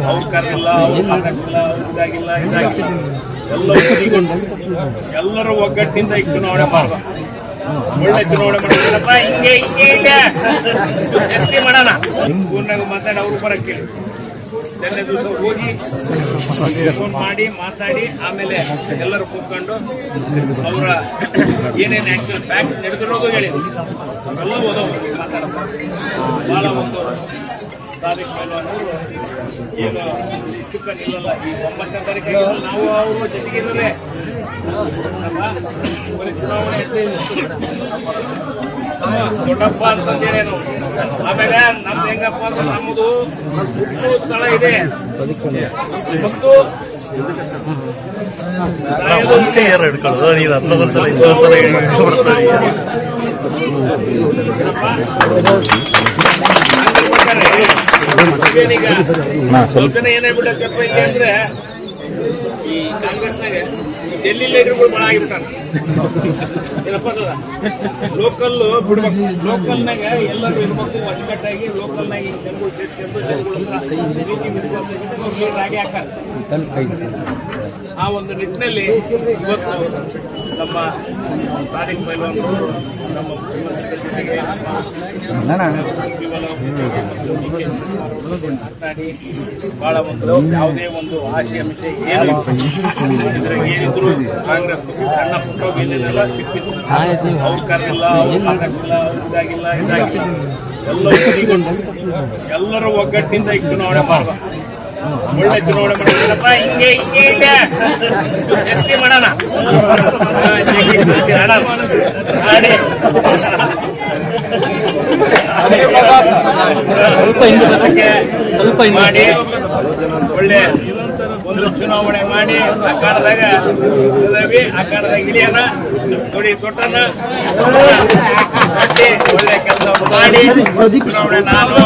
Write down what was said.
ಅವ್ರು ಕರೆದಿಲ್ಲ, ಅವ್ರು ಮಾತಾಡ್ತಿಲ್ಲ, ಇದಾಗಿಲ್ಲ ಎಲ್ಲ ಒಗ್ಗಟ್ಟಿಕೊಂಡು ಎಲ್ಲರೂ ಒಗ್ಗಟ್ಟಿನಿಂದ ಈ ಚುನಾವಣೆ ಮಾಡುವ ಒಳ್ಳೆ ಚುನಾವಣೆ ಮಾಡ್ತೀರಪ್ಪ. ಹಿಂಗೆ ಎತ್ತಿ ಮಾಡೋಣ. ಊರ್ನಾಗ ಮಾತಾಡಿ ಅವ್ರು ಬರಕ್ಕೆ ನೆನ್ನೆ ದಿವಸ ಹೋಗಿ ಫೋನ್ ಮಾಡಿ ಮಾತಾಡಿ ಆಮೇಲೆ ಎಲ್ಲರೂ ಕೂತ್ಕೊಂಡು ಅವರ ಏನೇನು ಆಕ್ಚುಲ್ ಫ್ಯಾಕ್ಟ್ ನಡೆದಿರೋದು ಹೇಳಿ ಎಲ್ಲ ಓದೋದು ಮಾತಾಡೋದು. ಬಹಳ ಒಂದು ತಾರೀಕು ಮೇಲೆ ಏನು ಇಷ್ಟಕ್ಕ ನಿಲ್ಲಲ್ಲ. ಈ 9ನೇ ತಾರೀಕು ನಾವು ಅವರು ಜೊತೆಗಿರಲೇ ಚುನಾವಣೆ ದೊಡ್ಡಪ್ಪ ಅಂತಂದೇಳಿ ನಾವು. ಆಮೇಲೆ ನಮ್ದು ಹೆಂಗಪ್ಪ ಅಂದ್ರೆ ನಮ್ಮದು ಹುಟ್ಟು ಸ್ಥಳ ಇದೆ ಮತ್ತು ಸ್ವಲ್ಪ ಜನ ಏನಾಗ್ಬಿಟ್ಟಪ್ಪ ಇಲ್ಲಿ ಅಂದ್ರೆ ಈ ಕಾಂಗ್ರೆಸ್ನಾಗ ಡೆಲ್ಲಿ ಲೀಡರ್ಗಳು ಬಹಳ ಆಗಿಬಿಟ್ಟಾರ. ಏನಪ್ಪ ಲೋಕಲ್ ಬಿಡ್ಬೇಕು, ಲೋಕಲ್ನಾಗ ಎಲ್ಲರೂ ಇರ್ಬೇಕು ಅಚ್ಚುಕಟ್ಟಾಗಿ. ಲೋಕಲ್ನಾಗ ಈಗ ಜನಗಳು ಸೇರ್ಕೊಂಡು ಜನಗಳು ಲೀಡರ್ ಆಗಿ ಹಾಕಾರ. ಆ ಒಂದು ನಿಟ್ಟಿನಲ್ಲಿ ಇವತ್ತು ನಮ್ಮ ಸಾರಿಕ್ ಪೈಲ್ವಾನರು ನಮ್ಮ ಜೊತೆಗೆ ಮಾತಾಡಿ ಬಹಳ ಒಂದು ಯಾವುದೇ ಒಂದು ಆಶಯ ಅಂಶ ಏನು ಏನಿದ್ರು ಕಾಂಗ್ರೆಸ್ ಸಣ್ಣ ಪುಟ್ಟ ಏನೇನೆಲ್ಲ ಸಿಕ್ಕಿತ್ತು. ಅವ್ರು ಕರೆದಿಲ್ಲ, ಅವ್ರು ಮಾತಾಡ್ತಿಲ್ಲ, ಇದಾಗಿಲ್ಲ ಎಲ್ಲ ಒಗ್ಗಟ್ಟಿಕೊಂಡು ಎಲ್ಲರೂ ಒಗ್ಗಟ್ಟಿನಿಂದ ಈ ಚುನಾವಣೆ ಮಾಡುವ ಒಳ್ಳೆ ಚುನಾವಣೆ ಮಾಡ್ತೀರಪ್ಪ. ಹಿಂಗೆ ಎತ್ತಿ ಮಾಡೋಣ. ಸ್ವಲ್ಪ ಮಾಡಿ ಒಳ್ಳೆ ಒಂದು ಚುನಾವಣೆ ಮಾಡಿ ಅಖಾಡದಾಗ ಅಖಾಡದಾಗ ಇಳಿಯೋಣ. ನೋಡಿ ತೊಟ್ಟನ ಒಳ್ಳೆ ಕೆಲಸ ಮಾಡಿ ಚುನಾವಣೆ ನಾನು